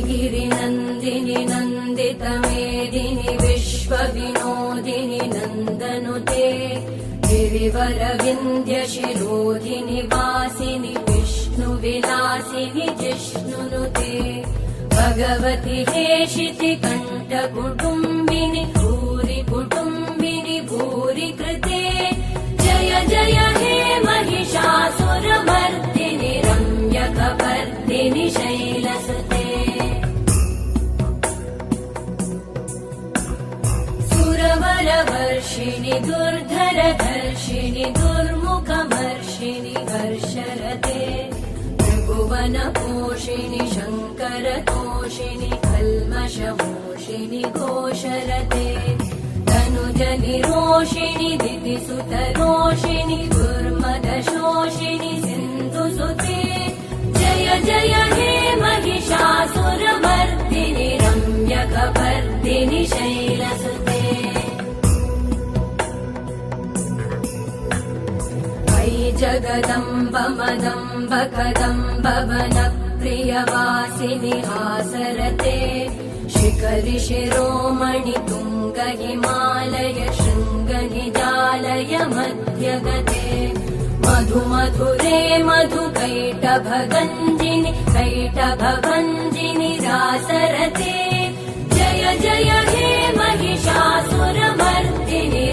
गिरिनन्दिनि नन्दितमेदिनि विश्वविनोदिनि नन्दनुते गिरिवरविन्द्यशिरोधिनि वासिनि विष्णुविलासिनि जिष्णुनुते भगवति हेशिति कण्ठकुटुम्बिनि भूरि कुटुम्बिनि भूरि कृते जय जय हे महिषासुरमर्दिनि रम्यकपर्दिनि शैलसुते सुरवरवर्षिणि दुर्धरधर्षिणि दुर्मुखमर्षिणि हर्षरते त्रिभुवनपोषिणि शङ्करतोषिणि कल्मषमोषिणि घोषरते तनुजनिरोषिणि दितिसुतरोषिणि दुर्मदशोषिणि सिन्धुसुते जय जय हे महिषासुरमर्दिनि रम्यकपर्दिनि शैलसुते अयि जगदम्ब मदम्ब कदम्ब वनप्रियवासिनि हासरते शिखरि शिरोमणि तुङ्ग हिमालय शृङ्गनिजालय मध्यगते मधुमधुरे मधुकैटभगञ्जिनि कैटभभञ्जिनि रासरते जय जय हे महिषासुरमर्दिनि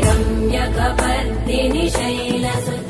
रम्यकपर्दिनि शैलसुते